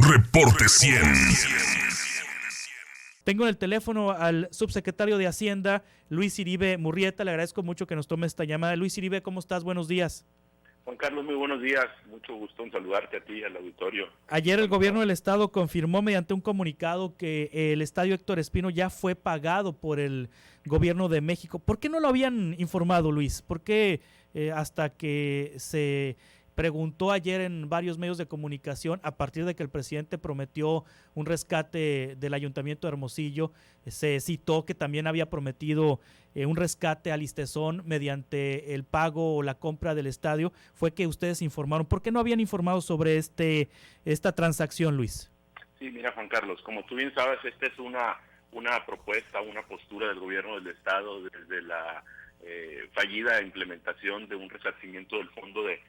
Reporte 100. Tengo en el teléfono al subsecretario de Hacienda, Luis Iribe Murrieta. Le agradezco mucho que nos tome esta llamada. Luis Iribe, ¿cómo estás? Buenos días. Juan Carlos, muy buenos días. Mucho gusto en saludarte a ti y al auditorio. Ayer el gobierno del estado confirmó mediante un comunicado que el estadio Héctor Espino ya fue pagado por el gobierno de México. ¿Por qué no lo habían informado, Luis? ¿Por qué hasta que se preguntó ayer en varios medios de comunicación, a partir de que el presidente prometió un rescate del Ayuntamiento de Hermosillo, se citó que también había prometido un rescate al Listezón mediante el pago o la compra del estadio? Fue que ustedes informaron. ¿Por qué no habían informado sobre esta transacción, Luis? Sí, mira, Juan Carlos, como tú bien sabes, esta es una propuesta, una postura del gobierno del estado desde la fallida implementación de un resarcimiento del fondo de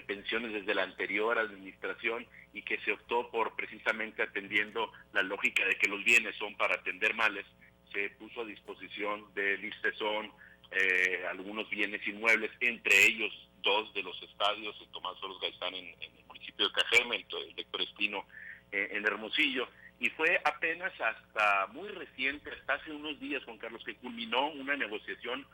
pensiones desde la anterior administración, y que se optó por, precisamente atendiendo la lógica de que los bienes son para atender males, se puso a disposición del Listezón algunos bienes inmuebles, entre ellos dos de los estadios, el Tomás Oros Gaitán en el municipio de Cajeme, el Héctor Espino en Hermosillo. Y fue apenas hasta muy reciente, hasta hace unos días, Juan Carlos, que culminó una negociación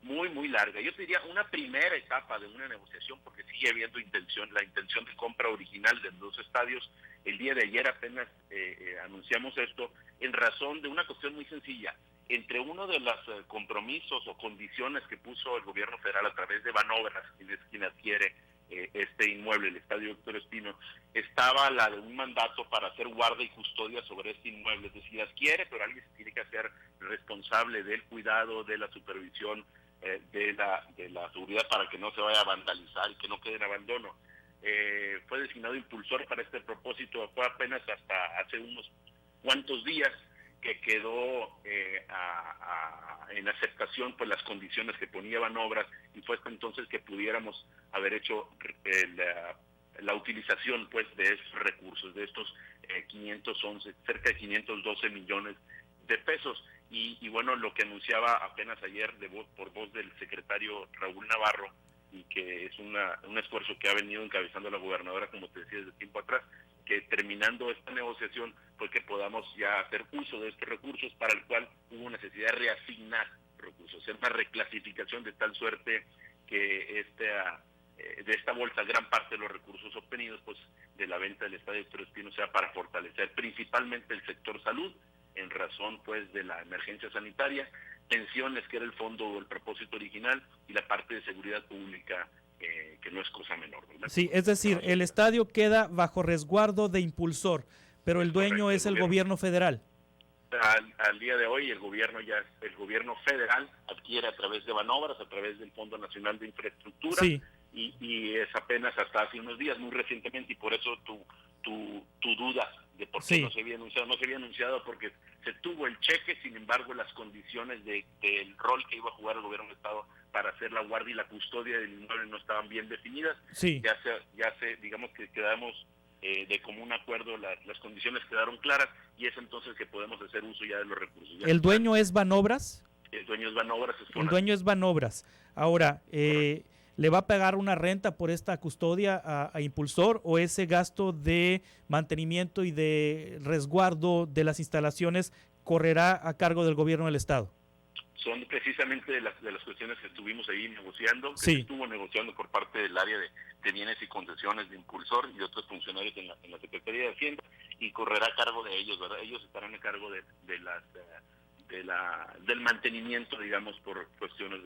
muy larga. Yo te diría una primera etapa de una negociación, porque sigue habiendo la intención de compra original de los estadios. El día de ayer apenas anunciamos esto en razón de una cuestión muy sencilla. Entre uno de los compromisos o condiciones que puso el gobierno federal a través de Banobras, quien adquiere este inmueble, el estadio Héctor Espino, estaba la de un mandato para hacer guarda y custodia sobre este inmueble. Es decir, adquiere, pero alguien se tiene que hacer responsable del cuidado, de la supervisión, de la seguridad, para que no se vaya a vandalizar y que no quede en abandono. Fue designado impulsor para este propósito. Fue apenas hasta hace unos cuantos días que quedó en aceptación por las condiciones que ponía Banobras, y fue hasta entonces que pudiéramos haber hecho la utilización pues de estos recursos, de estos cerca de 512 millones de pesos. Y bueno, lo que anunciaba apenas ayer por voz del secretario Raúl Navarro, y que es un esfuerzo que ha venido encabezando la gobernadora, como te decía, desde tiempo atrás, que terminando esta negociación fue que podamos ya hacer uso de estos recursos, para el cual hubo necesidad de reasignar recursos, hacer una reclasificación de tal suerte que de esta bolsa gran parte de los recursos obtenidos pues de la venta del estadio Héctor Espino sea para fortalecer principalmente el sector salud, en razón pues de la emergencia sanitaria, pensiones, que era el fondo o el propósito original, y la parte de seguridad pública, que no es cosa menor, ¿verdad? Sí, es decir, el estadio queda bajo resguardo de Impulsor, pero el dueño es el gobierno federal. Al día de hoy el gobierno federal adquiere a través de Banobras, a través del Fondo Nacional de Infraestructura, sí. y es apenas hasta hace unos días, muy recientemente, y por eso tu duda de por qué sí. no se había anunciado, porque se tuvo el cheque. Sin embargo, las condiciones del rol que iba a jugar el gobierno del estado para hacer la guardia y la custodia del inmueble no estaban bien definidas. Sí. Ya se digamos que quedamos de común acuerdo, las condiciones quedaron claras, y es entonces que podemos hacer uso ya de los recursos. ¿El dueño es Banobras? El dueño es Banobras. El dueño es Banobras. Ahora, ¿le va a pagar una renta por esta custodia a Impulsor, o ese gasto de mantenimiento y de resguardo de las instalaciones correrá a cargo del gobierno del estado? Son precisamente de las cuestiones que estuvimos ahí negociando, que sí. se estuvo negociando por parte del área de bienes y concesiones de Impulsor y otros funcionarios en la Secretaría de Hacienda, y correrá a cargo de ellos, ¿verdad? Ellos estarán a cargo del mantenimiento, digamos, por cuestiones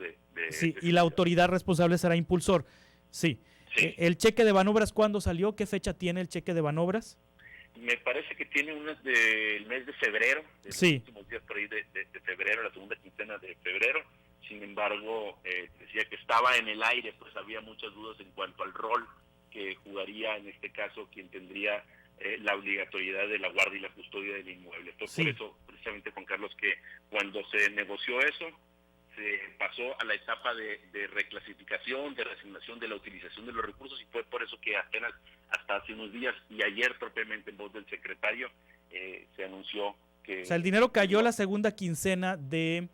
sí, y la autoridad responsable será Impulsor. Sí. ¿El cheque de Banobras cuándo salió? ¿Qué fecha tiene el cheque de Banobras? Me parece que tiene unas del mes de febrero, de los últimos días por ahí de febrero, la segunda quincena de febrero. Sin embargo, decía que estaba en el aire, pues había muchas dudas en cuanto al rol que jugaría en este caso quien tendría la obligatoriedad de la guardia y la custodia del inmueble. Entonces, por eso, precisamente, Juan Carlos, que cuando se negoció eso, se pasó a la etapa de reclasificación, de reasignación de la utilización de los recursos, y fue por eso que apenas hasta hace unos días, y ayer propiamente en voz del secretario, se anunció que... O sea, el dinero cayó la segunda quincena de,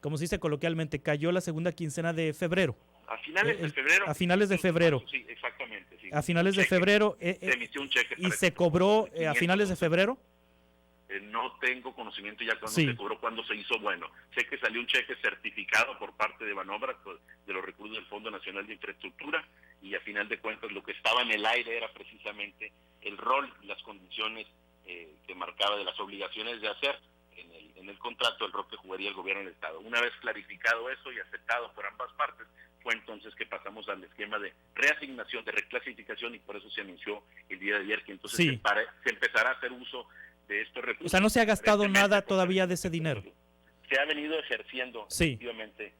como se dice coloquialmente, cayó la segunda quincena de febrero. A finales de febrero. A finales de febrero. Sí, exactamente, sí. A finales de febrero. Se emitió un cheque. ¿Y se cobró a finales de febrero? No tengo conocimiento ya cuándo sí. se cobró, cuándo se hizo. Bueno, sé que salió un cheque certificado por parte de Banobras, de los recursos del Fondo Nacional de Infraestructura, y a final de cuentas lo que estaba en el aire era precisamente el rol y las condiciones que marcaba de las obligaciones de hacer en el contrato el rol que jugaría el gobierno del Estado. Una vez clarificado eso y aceptado por ambas partes, fue entonces que pasamos al esquema de reasignación, de reclasificación, y por eso se anunció el día de ayer que entonces se empezará a hacer uso de estos recursos. O sea, no se ha gastado nada todavía de ese dinero. Se ha venido ejerciendo efectivamente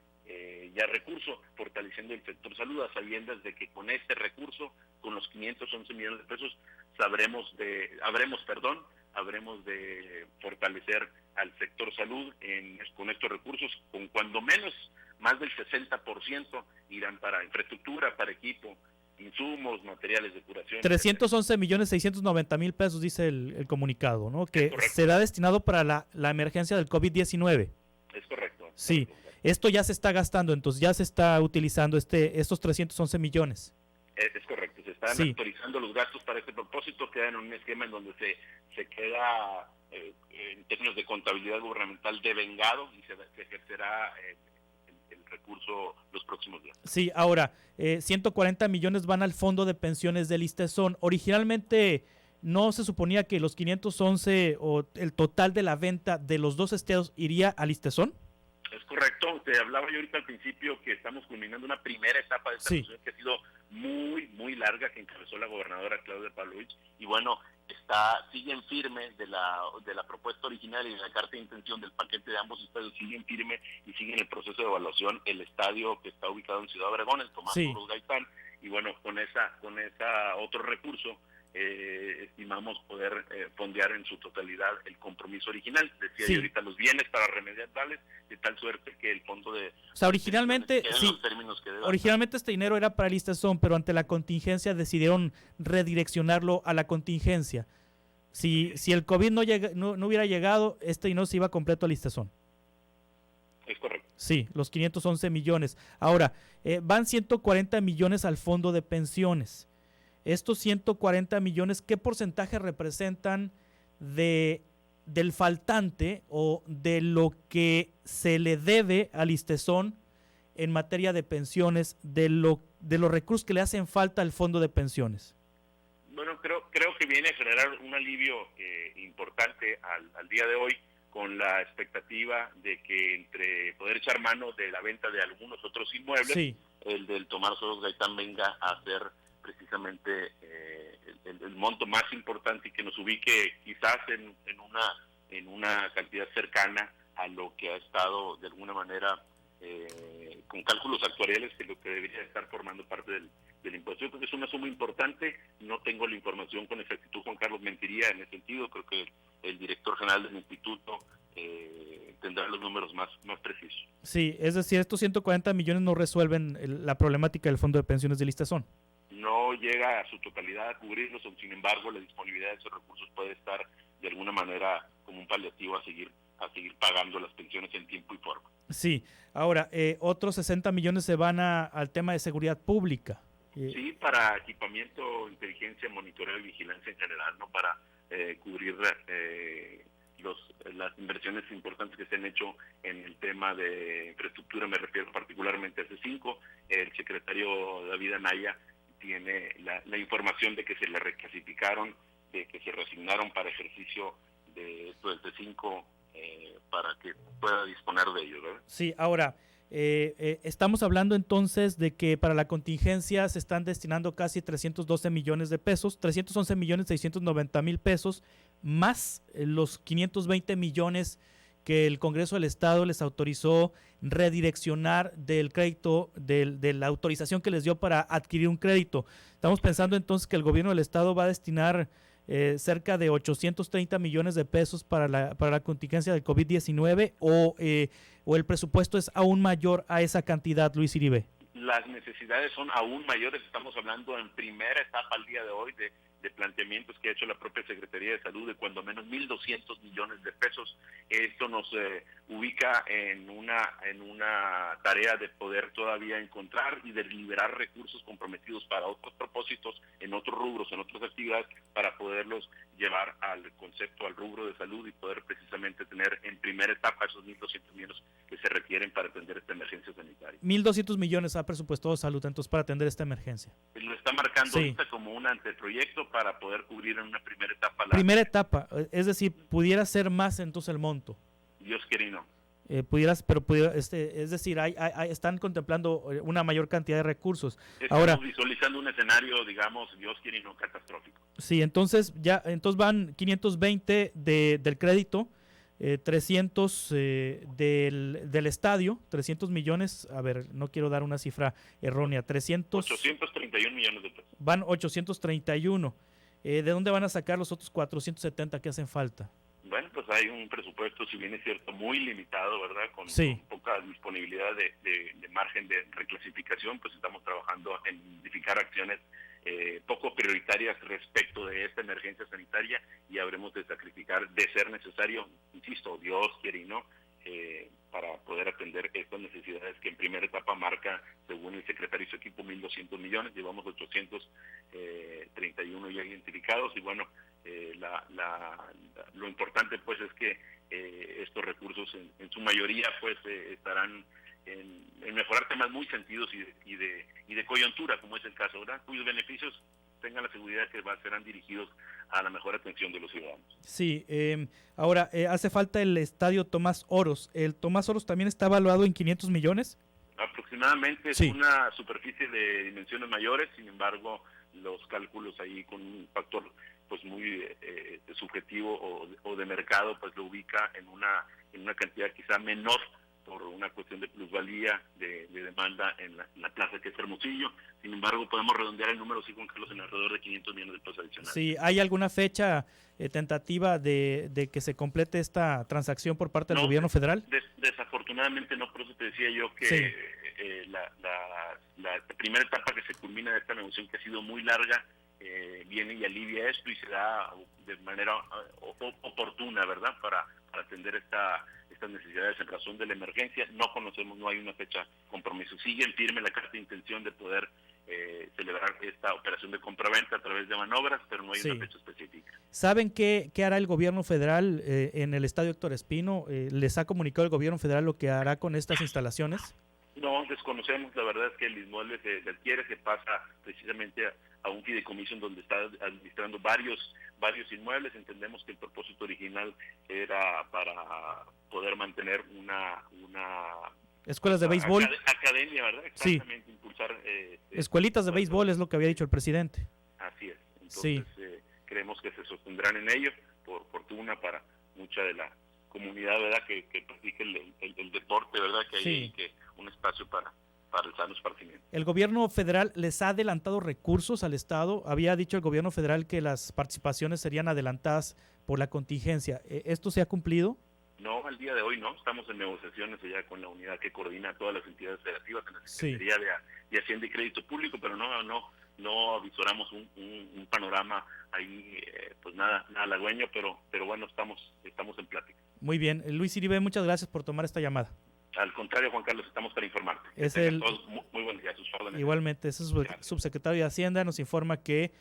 ya recurso, fortaleciendo el sector salud, a sabiendas de que con este recurso, con los 511 millones de pesos, habremos de fortalecer al sector salud con estos recursos, con cuando menos más del 60% irán para infraestructura, para equipo, insumos, materiales de curación. 311.690.000 pesos, dice el comunicado, ¿no? Que será destinado para la emergencia del COVID-19. Es correcto. Sí, esto ya se está gastando, entonces ya se está utilizando estos 311 millones. Es correcto, se están actualizando los gastos para este propósito, quedan en un esquema en donde se queda en términos de contabilidad gubernamental devengado y se ejercerá el recurso los próximos días. Sí, ahora, 140 millones van al fondo de pensiones del ISSSTESON. Originalmente no se suponía que los 511 o el total de la venta de los dos estados iría al ISSSTESON. Es correcto, te hablaba yo ahorita al principio que estamos culminando una primera etapa de esta discusión que ha sido muy, muy larga, que encabezó la gobernadora Claudia Pavlovich, y bueno, siguen firme de la propuesta original y de la carta de intención del paquete de ambos estadios, siguen firme y siguen el proceso de evaluación el estadio que está ubicado en Ciudad Obregón, el Tomás Moros Gaitán, y bueno, con esa otro recurso estimamos poder fondear en su totalidad el compromiso original. Decía yo ahorita, los bienes para remediar tales, de tal suerte que el fondo de... O sea, originalmente este dinero era para el ISSSTESON, pero ante la contingencia decidieron redireccionarlo a la contingencia. Si el COVID no hubiera llegado, este dinero se iba completo al ISSSTESON. Es correcto. Sí, los 511 millones. Ahora, van 140 millones al fondo de pensiones. Estos 140 millones, ¿qué porcentaje representan del faltante o de lo que se le debe al ISSSTESON en materia de pensiones, de los recursos que le hacen falta al fondo de pensiones? Bueno, creo que viene a generar un alivio importante al día de hoy, con la expectativa de que entre poder echar mano de la venta de algunos otros inmuebles, el del Tomás Moros Gaitán venga a ser precisamente el monto más importante y que nos ubique quizás en una cantidad cercana a lo que ha estado de alguna manera con cálculos actuariales, que lo que debería estar formando parte del impuesto. Yo creo que es una suma importante, no tengo la información con exactitud, Juan Carlos mentiría en ese sentido, creo que el director general del instituto tendrá los números más precisos. Sí, es decir, estos 140 millones no resuelven la problemática del fondo de pensiones del ISSSTESON. No llega a su totalidad a cubrirlos, sin embargo la disponibilidad de esos recursos puede estar de alguna manera como un paliativo a seguir pagando las pensiones en tiempo y forma. Sí, ahora otros 60 millones se van al tema de seguridad pública. Sí, para equipamiento, inteligencia, monitoreo y vigilancia en general, ¿no? Para cubrir las inversiones importantes que se han hecho en el tema de infraestructura, me refiero particularmente a C5. El secretario David Anaya tiene la información de que se le reclasificaron, de que se reasignaron para ejercicio de esto del C5 para que pueda disponer de ello, ¿verdad? Sí, ahora, estamos hablando entonces de que para la contingencia se están destinando casi 312 millones de pesos, 311.690.000 pesos, más los 520 millones que el Congreso del Estado les autorizó redireccionar del crédito, de la autorización que les dio para adquirir un crédito. Estamos pensando entonces que el gobierno del Estado va a destinar cerca de 830 millones de pesos para la contingencia del COVID-19 o el presupuesto es aún mayor a esa cantidad, Luis Iribe. Las necesidades son aún mayores, estamos hablando en primera etapa al día de hoy de planteamientos que ha hecho la propia Secretaría de Salud de cuando menos 1.200 1.200 millones de pesos. Esto nos ubica en una tarea de poder todavía encontrar y de liberar recursos comprometidos para otros propósitos, en otros rubros, en otras actividades, para poderlos llevar al concepto, al rubro de salud y poder precisamente tener en primera etapa esos 1.200 millones que se requieren para atender esta emergencia sanitaria. 1.200 millones ha presupuestado salud entonces para atender esta emergencia. Lo está marcando ahorita como un anteproyecto para poder cubrir en una primera etapa. Primera etapa, es decir, pudiera ser más entonces el monto. Dios quiere y no. Es decir, están contemplando una mayor cantidad de recursos. Estamos visualizando un escenario, digamos, Dios quiere y no catastrófico. Sí, entonces van 520 del crédito, 300 del estadio, 300 millones, a ver, no quiero dar una cifra errónea, 831 millones de pesos. Van 831. ¿De dónde van a sacar los otros 470 que hacen falta? Bueno, pues hay un presupuesto, si bien es cierto, muy limitado, ¿verdad? Con poca disponibilidad de margen de reclasificación, pues estamos trabajando en identificar acciones poco prioritarias respecto de esta emergencia sanitaria y habremos de sacrificar, de ser necesario, insisto, Dios quiere y no, para poder atender estas necesidades que en primera etapa marca, según el secretario y su equipo, 1.200 millones, llevamos 831 ya identificados y bueno, lo importante pues es que estos recursos en su mayoría pues estarán en mejorar temas muy sentidos y de coyuntura, como es el caso, ¿verdad? Cuyos beneficios tengan la seguridad que serán dirigidos a la mejor atención de los ciudadanos. Sí, ahora hace falta el estadio Tomás Oros. ¿El Tomás Oros también está evaluado en 500 millones? Aproximadamente es una superficie de dimensiones mayores, sin embargo, los cálculos ahí con un factor pues muy subjetivo o de mercado, pues lo ubica en una cantidad quizá menor por una cuestión de plusvalía de demanda en la plaza que es Hermosillo. Sin embargo, podemos redondear el número, sí, Juan Carlos, en alrededor de 500 millones de pesos adicionales. Sí, ¿hay alguna fecha tentativa de que se complete esta transacción por parte del gobierno federal? Desafortunadamente no, por eso te decía yo que la primera etapa que se culmina de esta negociación, que ha sido muy larga, viene y alivia esto y se da de manera oportuna, ¿verdad?, para atender estas necesidades en razón de la emergencia. No conocemos, no hay una fecha compromiso. Sigue en firme la carta de intención de poder celebrar esta operación de compraventa a través de manobras, pero no hay una fecha específica. ¿Saben qué hará el gobierno federal en el estadio Héctor Espino? ¿Les ha comunicado el gobierno federal lo que hará con estas instalaciones? No, desconocemos. La verdad es que el inmueble se adquiere, se pasa precisamente a un fideicomiso en donde está administrando varios inmuebles. Entendemos que el propósito original era para poder mantener una escuelas de béisbol. Academia, ¿verdad? Exactamente, impulsar. Escuelitas de béisbol es lo que había dicho el presidente. Así es. Entonces, creemos que se sostendrán en ello, por fortuna para mucha de la comunidad, ¿verdad?, que practica el deporte, ¿verdad?, que hay que un espacio para el sano esparcimiento. ¿El gobierno federal les ha adelantado recursos al Estado? Había dicho el gobierno federal que las participaciones serían adelantadas por la contingencia. ¿Esto se ha cumplido? No, al día de hoy no. Estamos en negociaciones ya con la unidad que coordina todas las entidades federativas en la Secretaría de Hacienda y Crédito Público, pero no avisoramos un panorama ahí, pues nada halagüeño, pero bueno, estamos en plática. Muy bien. Luis Iribe, muchas gracias por tomar esta llamada. Al contrario, Juan Carlos, estamos para informarte. Todos muy buen día, sus órdenes. Igualmente, ese subsecretario de Hacienda nos informa que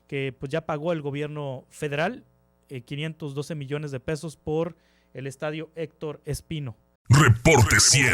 pues ya pagó el gobierno federal 512 millones de pesos por el estadio Héctor Espino. Reporte 100.